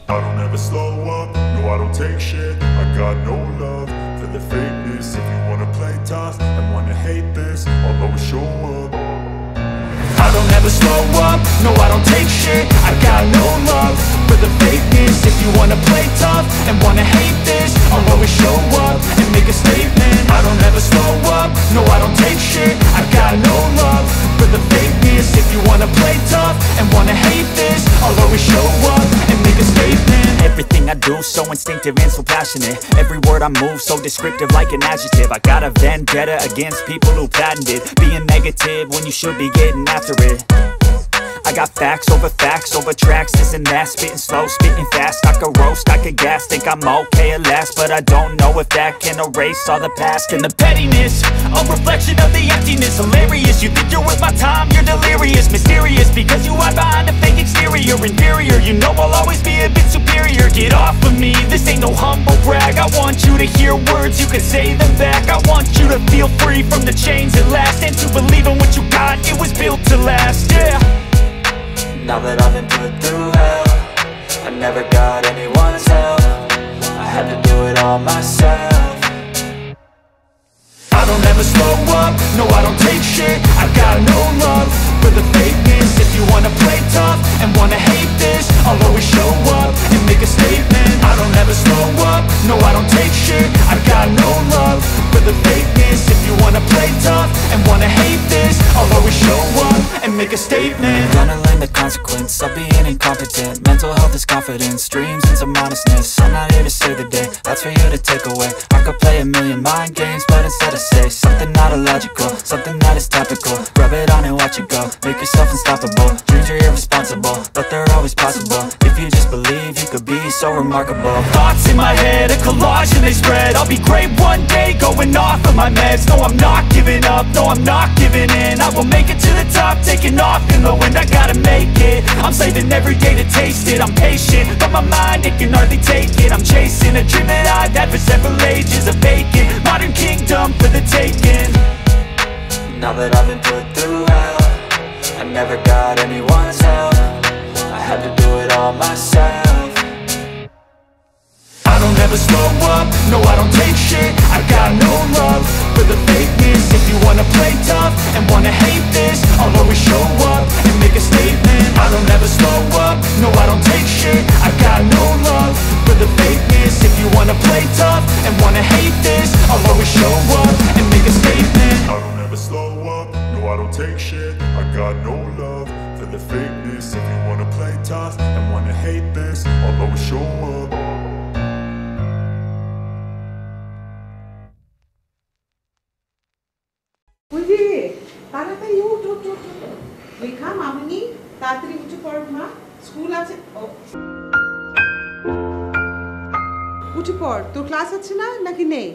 I don't ever slow up, no I don't take shit. I got no love for the fakeness. If you wanna play tough and wanna hate this, I'll always show up. I don't ever slow up, no I don't take shit. I got no love for the fakeness. If you wanna play tough and wanna hate this, I'll always show up and make a statement. I don't ever slow up, no I don't take shit. I got no love for the fakeness. If you wanna play tough and wanna hate this, I'll always show up and make a statement. Everything I do so instinctive and so passionate. Every word I move so descriptive like an adjective. I got a vendetta against people who patented being negative when you should be getting after it. I got facts over tracks, this and that. Spitting slow, spitting fast. I could roast, I could gas. Think I'm okay at last, but I don't know if that can erase all the past. And the pettiness, a reflection of the emptiness. Hilarious, you think you're worth my time, you're delirious. Mysterious, because you hide behind a fake exterior. Inferior, you know I'll always be a bit superior. Get off of me, this ain't no humble brag. I want you to hear words, you can say them back. I want you to feel free from the chains at last, and to believe in what you got, it was built to last, yeah. Now that I've been put through hell, I never got anyone's help. I had to do it all myself. I don't ever slow up, no I don't take shit. I got no love for the fakeness. If you wanna play tough and wanna hate this, I'll always show up and make a statement. I don't ever slow up, no I don't take shit. I got no love for the fakeness. If you wanna play tough and wanna hate this, I'll always show up and make a statement. Gonna learn the consequence of being incompetent. Mental health is confidence, dreams and some honestness. I'm not here to save the day, that's for you to take away. I could play a million mind games, but instead I say something not illogical, something that is topical. Rub it on and watch it go, make yourself unstoppable. Dreams are irresponsible, but they're always possible. If you just believe, you could be so remarkable. Thoughts in my head, a collage and they spread. I'll be great one day, going off of my meds. No I'm not giving up, no I'm not giving in. I will make it to the top, taking off in the wind. I gotta make it, I'm saving every day to taste it. I'm patient, but my mind, it can hardly take it. I'm chasing a dream that I've had for several ages. A vacant, modern kingdom for the taking. Now that I've been put through hell, I never got anyone's help. I had to do it all myself. I don't ever slow up, no I don't take shit. I got no love for the fakeness. If you wanna play tough and wanna hate this, I'll always show up and make a statement. I don't ever slow up, no I don't take shit. I got no love for the fakeness. If you wanna play tough and wanna hate this, I'll always show up and make a statement. I don't ever slow up, no I don't take shit. I got no love for the fakeness. If you wanna play tough and wanna hate this, I'll always show up. তাড়াতাড়ি উঠ উঠ উঠ লেখা মামনি তাড়াতাড়ি উঠে পড় মা school আছে উঠে পড় তোর ক্লাস আছে না নাকি নেই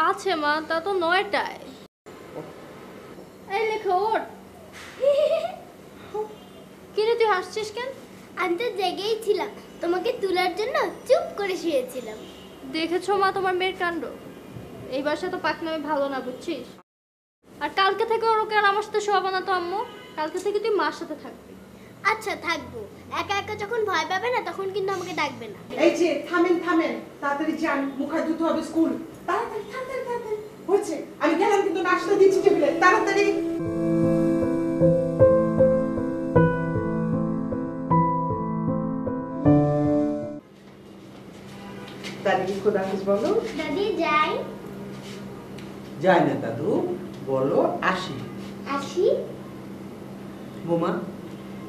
আছে মা তা তো 9টায় এই লেখা ওঠ কি রে তুই হাসছিস কেন আমি তো জেগেই ছিলাম তোমাকে তোলার জন্য চুপ করে শুয়েছিলাম দেখেছো মা তোমার মেয়ের কাণ্ড এই বাসা তো পাকনামে ভালো না বুঝছিস আর কালকে থেকে ওকে আর আমার সাথে শোয়াবো না তো আম্মু কালকে থেকে তুই মার সাথে থাকবি আচ্ছা থাকবো একা একা যখন ভয় পাবে না তখন কিন্তু আমাকে ডাকবে না এই যে থামেন থামেন তাড়াতাড়ি যান মুখ হাত ধুতে হবে স্কুল তাড়াতাড়ি তাড়াতাড়ি তাড়াতাড়ি হচ্ছে আমি গেলাম কিন্তু নাস্তা দিচ্ছি টেবিলে তাড়াতাড়ি দাদি খোদা হাফেজ বলো দাদি যাই যাই না দাদু বলো আসি আসি বোমা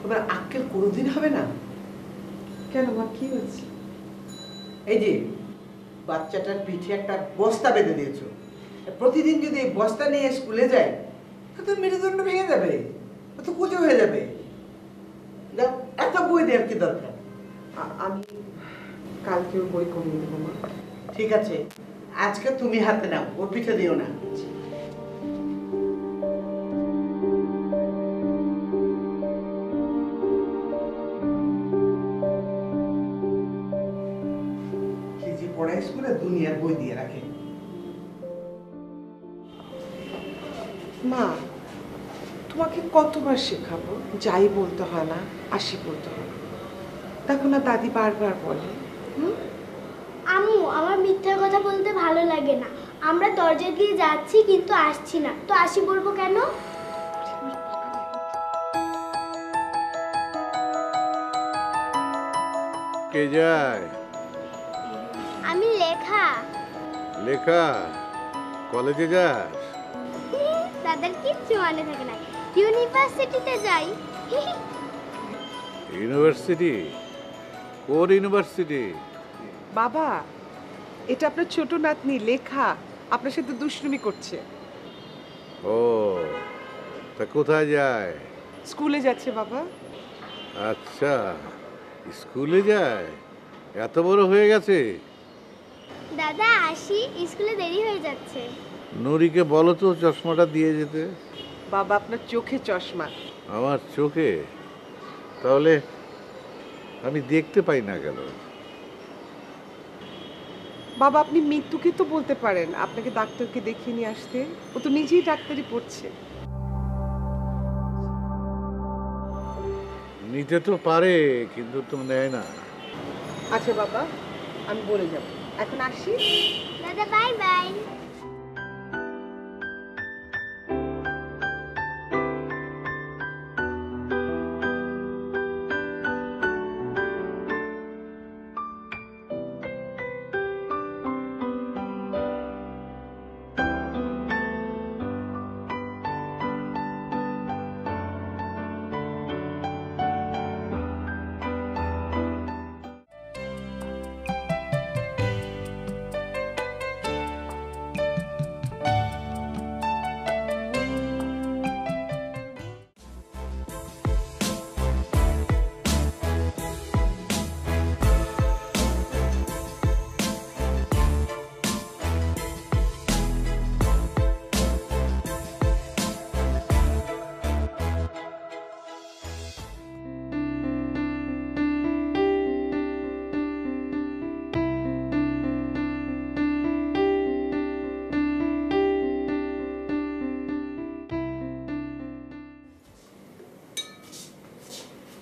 তোমার আক্কেল কোনোদিন হবে না কেন মা কি হয়েছে এই যে বাচ্চাটার পিঠে একটা বস্তা বেঁধে দিয়েছো প্রতিদিন যদি এই বস্তা নিয়ে স্কুলে যায় তো মেরুদণ্ড ভেঙে যাবে তো কুচো হয়ে যাবে এত বই দেওয়ার কি দরকার আমি কালকে ওর বই কমিয়ে দেবো মা ঠিক আছে আজকে তুমি হাতে নাও ওর পিঠে দিও না পড়ায় স্কুলে দুনিয়ার বই দিয়ে রাখে মা তোমাকে কতবার শেখাবো যাই বলতে হয় না আসি বলতে হয় দেখো না দাদি বারবার বলে। আম্মু, আমার মিথ্যা কথা বলতে ভালো লাগে না। আমরা দরজা দিয়ে যাচ্ছি কিন্তু আসছি না, তো আসি বলবো কেন? কে যায়? আমি লেখা। লেখা? কলেজে যাস? দাদার কিচ্ছু মনে থাকে না, ইউনিভার্সিটিতে যাই। ইউনিভার্সিটি? কোন ইউনিভার্সিটি? বাবা, এটা আপনার ছোট নাতনি লেখা, আপনার সাথে দুষ্টুমি করছে। ও, তা কোথায় যায়? স্কুলে যাচ্ছে বাবা। আচ্ছা, স্কুলে যায়? এত বড় হয়ে গেছে? দাদা আসি, স্কুলে দেরি হয়ে যাচ্ছে। নুরিকে বলো তো চশমাটা দিয়ে যেতে। বাবা, আপনার চোখে চশমা। আমার চোখে? তাহলে আমি দেখতে পাই না কেন? বাবা, আপনি মৃত্যুকে তো বলতে পারেন আপনাকে ডাক্তারকে দেখিয়ে নিয়ে আসতে। ও তো নিজেই ডাক্তারি পড়ছে। নিতে তো পারে, কিন্তু তো নেয় না। আচ্ছা বাবা, আমি বলে যাব। এখন আসি। দাদা বাই বাই।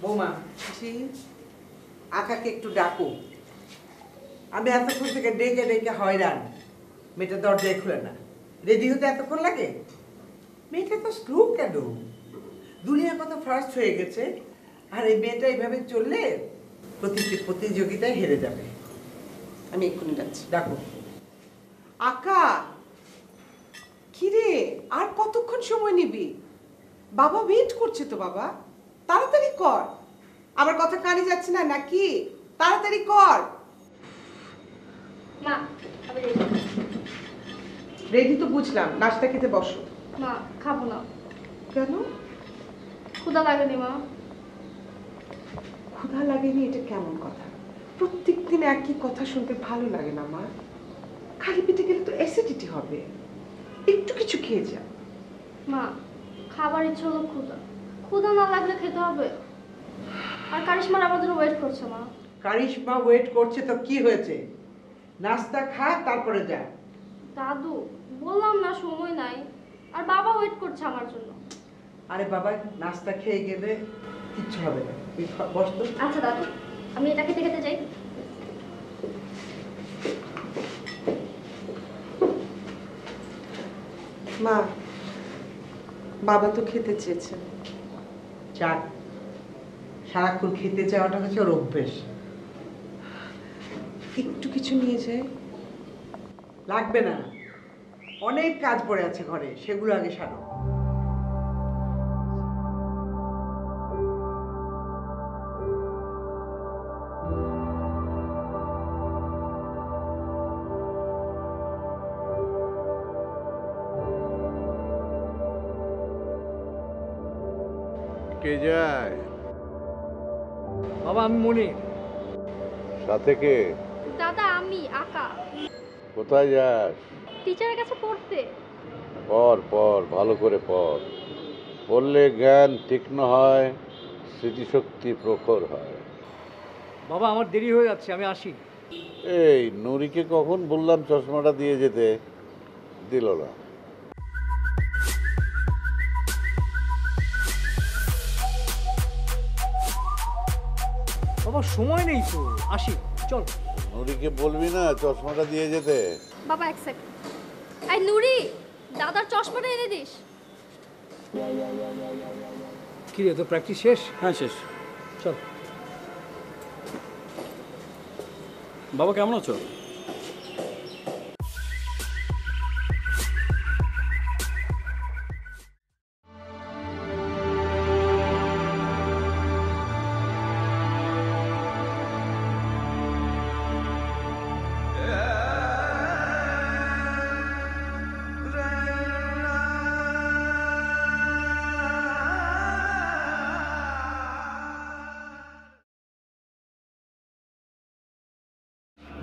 বৌমা, জি। আকাকে একটু ডাকো। আমি এতক্ষণ থেকে ডেকে ডেকে হয়রান, মেয়েটা দরজায় খুলে না। রেডি হতে এতক্ষণ লাগে? মেয়েটা তো স্লো কেন? দুনিয়া কত ফাস্ট হয়ে গেছে, আর এই মেয়েটা এইভাবে চললে প্রতিযোগিতায় হেরে যাবে। আমি এক্ষুনি যাচ্ছি। ডাকো। আকা, কিরে, আর কতক্ষণ সময় নিবি? বাবা ওয়েট করছে তো। বাবা, তাড়াতাড়ি কর। আমার কথা কানে যাচ্ছে না নাকি? তাড়াতাড়ি কর। মা, আমি রেডি। রেডি তো বুঝলাম, নাস্তা খেতে বসো। মা, খাবো না। কেন? ক্ষুধা লাগেনি মা। ক্ষুধা লাগেনি এটা কেমন কথা? প্রত্যেকদিন একই কথা শুনতে ভালো লাগে না মা। খালি পেটে গেলে তো অ্যাসিডিটি হবে। একটু কিছু খেয়ে যা। মা, খাবার ইচ্ছে হলো ক্ষুধা। ক্ষুধা না লাগলে খেতে হবে। আর কারিশমার আমার জন্য ওয়েট করছে মা। কারিশমা ওয়েট করছে তো কি হয়েছে? নাস্তা খা, তারপরে যা। দাদু, বললাম না সময় নাই। আর বাবা ওয়েট করছে আমার জন্য। আরে বাবা, নাস্তা খেয়ে গেলে কিচ্ছু হবে না। তুই বস তো। আচ্ছা দাদু, আমি এটা খেতে খেতে যাই। মা, বাবা তো খেতে চেয়েছেন। চাক, সারাক্ষণ খেতে চাওয়াটা হচ্ছে ওর অভ্যেস। একটু কিছু নিয়ে যায়। লাগবে না, অনেক কাজ পড়ে আছে ঘরে, সেগুলো আগে সারো। কে যায়? বাবা, আমি মনির। সাথে কে? দাদা, আমি আকা। কোথায় যাস? টিচারের কাছে পড়তে। পড় পড়, ভালো করে পড়। পড়লে জ্ঞান তীক্ষ্ণ হয়, স্মৃতিশক্তি প্রখর হয়। বাবা, আমার দেরি হয়ে যাচ্ছে, আমি আসি। এই নুরিকে কখন বললাম চশমাটা দিয়ে যেতে, দিল না। ও বাবা সময় নেই তো, আসি, চল। নুরিকে বলবি না চশমাটা দিয়ে যেতে? বাবা এক সেকেন্ড। এই নুরি, দাদার চশমাটা এনে দিস। কি রে, তোর প্র্যাকটিস শেষ? হ্যাঁ শেষ। চল। বাবা কেমন আছো?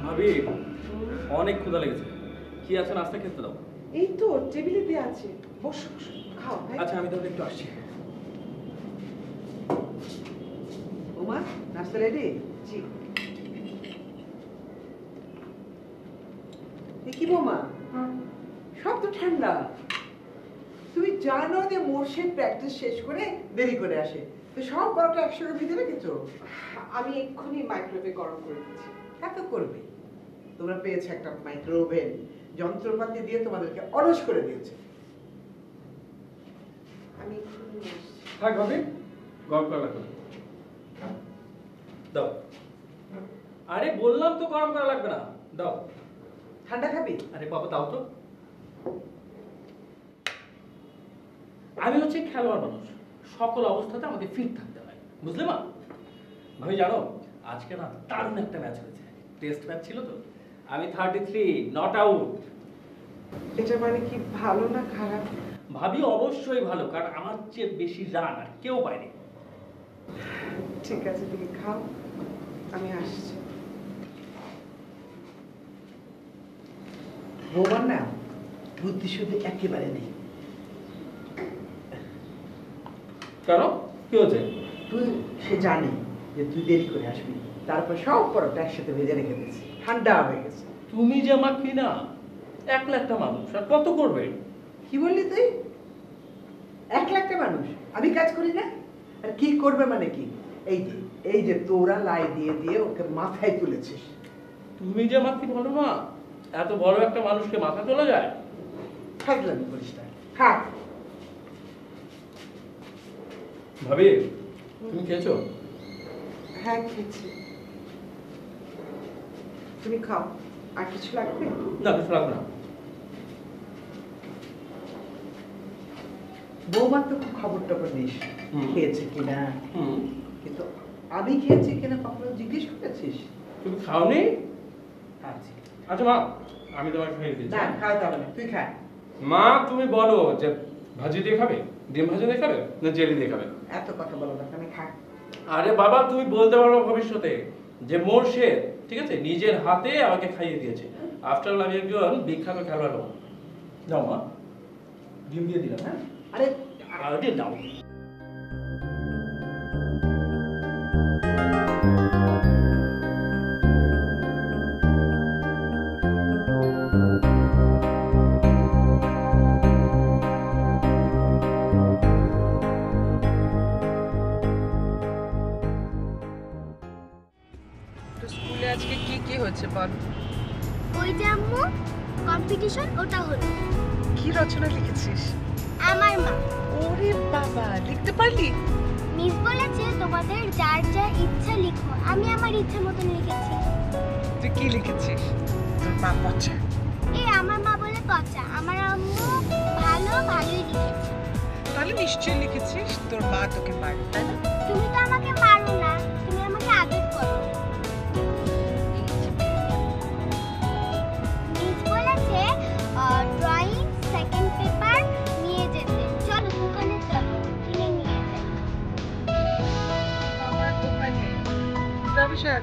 ভাবি অনেক ক্ষুধা লেগেছে, কি আছে নাস্তা খেতে দাও। এই তো টেবিলে দেওয়া আছে, বসো বসো, খাও ভাই। আচ্ছা আমি তাহলে একটু আসছি। ওমা নাস্তা রেডি? জি। কি বৌমা, সব তো ঠান্ডা। তুমি জানো যে মোর্শেদ প্র্যাকটিস শেষ করে দেরি করে আসে, তো সব পরোটা একসঙ্গে ভিজে রেখেছো? আমি এক্ষুনি মাইক্রোওয়েভে গরম করে দিচ্ছি। এত করবে? তোমরা পেয়েছো একটা মাইক্রো ওভেন, যন্ত্রপাতি দিয়ে তোমাদেরকে অলস করে দিয়েছে। আমি এক্ষুনি নিয়ে আসছি। থাক ভাবি, গরম করা লাগবে না। দাও। আরে বললাম তো গরম করা লাগবে না, দাও। ঠান্ডা খাবি? আরে বাবা দাও তো। আমি হচ্ছে খেলোয়াড় মানুষ, সকল অবস্থাতে আমাকে ফিট থাকতে হয়, বুঝলে মা? ভাবি জানো আজকে না দারুণ একটা ম্যাচ হয়েছে, টেস্ট ম্যাচ ছিল তো। আমি 33 নট আউট। এটা মানে কি ভালো না খারাপ? ভাবি অবশ্যই ভালো, কারণ আমার চেয়ে বেশি রান আর কেউ পায়নি। ঠিক আছে, তুমি খাও, আমি আসছি। বৌমার না বুদ্ধি শুদ্ধি একেবারে নেই। কেন, কি হয়েছে? সে জানে যে তুই দেরি করে আসবি, তারপর সব পরোটা একসাথে ভেজে রেখে দিয়েছি, ঠান্ডা হয়ে গেছে। তুমি যে মা কি না, একলা একটা মানুষ আর কত করবে? কি বললি তুই? 1 লাখটা মানুষ, আমি কাজ করি না? আর কি করবে মানে কি? এই যে তোরা লাই দিয়ে দিয়ে ওকে মাথায় তুলেছিস। তুমি যে মা কি বলো মা, এত বড় একটা মানুষকে মাথা তোলা যায়? থাকলাম করিস না, থাক। ভাবি তুমি খেয়েছো? হ্যাঁ খেয়েছি। তুমি খাও, আর কিছু লাগবে? না কিছু লাগবে না। বৌমার তো খুব খবর টবর নিস, খেয়েছে কিনা। হুম, কিন্তু আমি খেয়েছি কিনা কখনো জিজ্ঞেস করেছিস? তুমি খাওনি? আচ্ছা আচ্ছা মা, আমি তোমাকে খাইয়ে দিচ্ছি। না, খাওয়াতে হবে না, তুই খা। মা তুমি বলো যে ভাজি দিয়ে খাবে, ডিম ভাজি দিয়ে খাবে, না জেলি দিয়ে খাবে? এত কথা বলো না, আমি খা। আরে বাবা তুমি বলতে পারো ভবিষ্যতে যে মোর্শেদ ঠিক আছে নিজের হাতে আমাকে খাইয়ে দিয়েছে। আফটার অল আমি একজন বিখ্যাত খেলোয়াড় হবো। যাও মা, ডিম দিয়ে দিলাম। হ্যাঁ আরে আরে দাও। স্কুলে আজকে কি কি হয়েছে বল? ওই যে আম্মু কম্পিটিশন, ওটা হলো। কি রচনা লিখেছিস? আমার মা ওরে বাবা, লিখতে পারলি? মিস বলেছে তোমাদের যার যা ইচ্ছা লিখো, আমি আমার ইচ্ছা মতন লিখেছি। তুই কি লিখেছিস? তোর মা পচা। এই আমার মা বলে পচা, আমার আম্মু ভালোই লিখেছে। তাহলে নিশ্চয়ই লিখেছিস তোর মা তোকে মারে, তাই না? তুমি তো আমাকে মারো না, তুমি আমাকে আদর করো। মিস বলেছে ড্রয়িং সেকেন্ড পেপার নিয়ে যেতে। চলো দোকানে চলো, কিনে নিয়ে যাই। আমার দোকানে রবিশাল।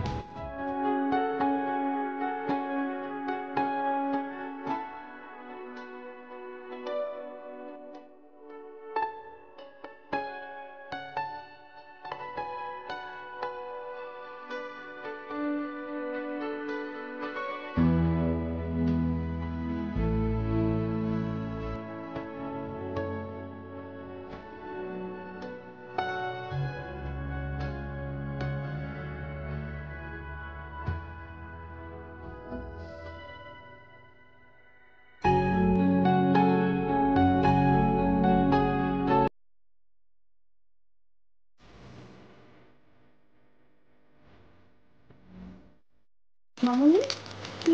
মামনি কি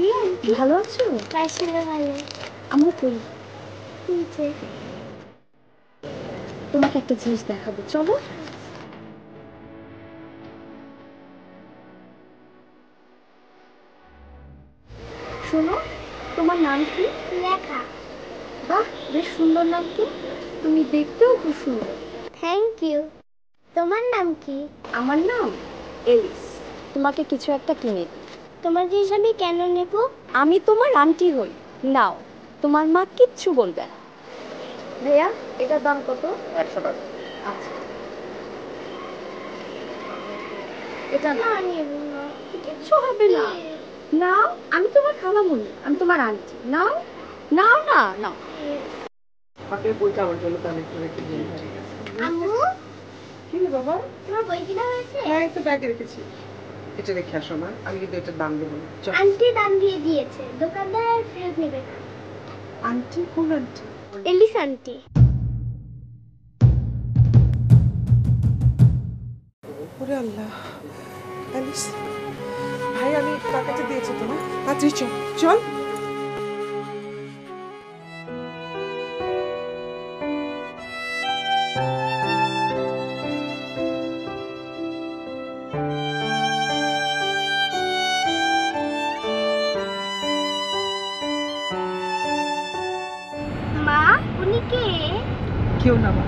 ভালো আছো? আসলে ভালো। আমরা কই তোমাকে একটা জিনিস দেখাবো, চলো। শোনো, তোমার নাম কি? লেখা। বাহ, বেশ সুন্দর নাম তো। তুমি দেখতেও খুব সুন্দর। Thank you. তোমার নাম কি? আমার নাম এলিস। তোমাকে কিছু একটা কিনে দিই। তোমার জিনিস আমি কেন নেব? আমি তোমার আন্টি হই। নাও, তোমার মা কিচ্ছু বলবে না। ভাইয়া, এটার দাম কত? 100 টাকা। আচ্ছা, এটা না নেব না। কিচ্ছু হবে না। নাও, আমি তোমার খালামণি, আমি তোমার আন্টি। নাও নাও না, নাও। পাকের বইটা আমার জন্য কালেক্ট করে রেখে দিন। আম্মু, কি রে বাবা? তোমার বই কিনা হয়েছে? হ্যাঁ, এই তো ব্যাগে রেখেছি। এটা রেখে আসো মা, আমি কিন্তু এটার দাম দেবো না। চল। আন্টি দাম দিয়ে দিয়েছে, দোকানদার আর ফেরত নেবে না। আন্টি? কোন আন্টি? Alice aunty. ওরে আল্লাহ, অ্যালিস ভাই, আমি টাকাটা দিয়েছি তো না, তাড়াতাড়ি চল চল। মা, উনি কে? কেউ না মা,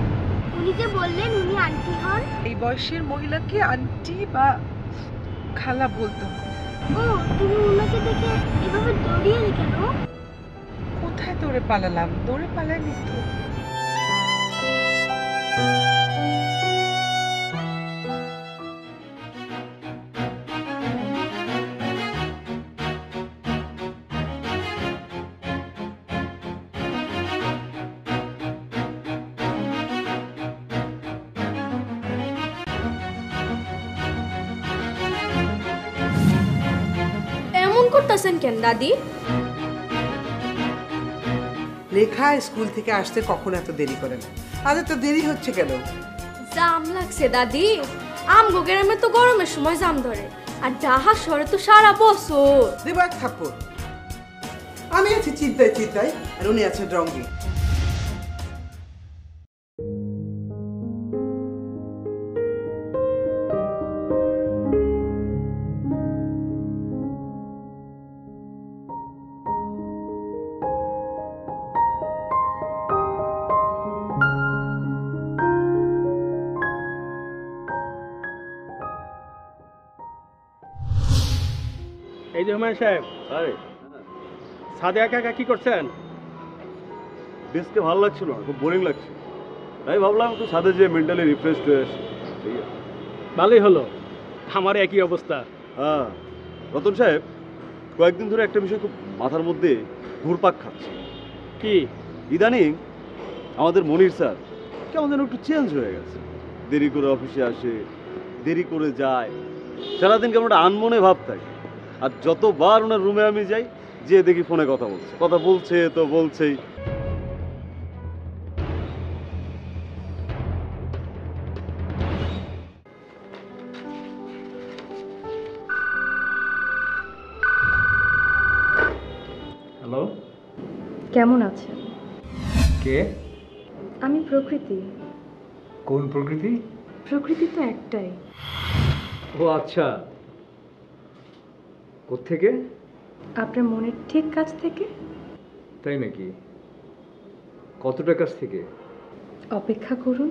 উনি যে বললেন উনি আন্টি হন। এই বয়সের মহিলাকে আন্টি বা খালা বলতো। ও, তুমি উনাকে দেখে এভাবে দৌড়িয়ে এলে কেন? কোথায় দৌড়ে পালালাম? দৌড়ে পালাইনি তো। এমন করতেছেন কেন দাদি? লেখা স্কুল থেকে আসতে কখন এত দেরি করে না, আজ এত দেরি হচ্ছে কেন? জাম লাগছে দাদি। আমগো গ্রামে তো গরমের সময় জাম ধরে, আর ঢাকা শহরে তো সারা বছর। দেবো এক থাপ্পড়। আমি আছি চিন্তায় চিন্তায়, আর উনি আছেন রঙে। এই যে হুমায়ুন সাহেব, ছাদে একা একা কি করছেন? ডেস্কে ভালো লাগছিল না, খুব বোরিং লাগছে, তাই ভাবলাম একটু ছাদে যে মেন্টালি রিফ্রেশড হয়ে আসি। ভালোই হলো, আমার একই অবস্থা। হ্যাঁ রতন সাহেব, কয়েকদিন ধরে একটা বিষয় খুব মাথার মধ্যে ঘুরপাক খাচ্ছে। কি? ইদানিং আমাদের মনির স্যার কেমন যেন একটু চেঞ্জ হয়ে গেছে। দেরি করে অফিসে আসে, দেরি করে যায়, সারাদিন কেমন একটা আনমনে ভাব থাকে। আর যতবার ওনার রুমে আমি যাই, যে দেখি ফোনে কথা বলছে তো বলছেই। হ্যালো, কেমন আছেন? কে? আমি প্রকৃতি। কোন প্রকৃতি? প্রকৃতি তো একটাই। ও আচ্ছা, কোত্থেকে? আপনার মনের ঠিক কাছ থেকে। তাই নাকি? কতটা কাছ থেকে? অপেক্ষা করুন,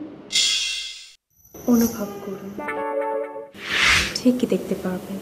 অনুভব করুন, ঠিকই দেখতে পারবেন।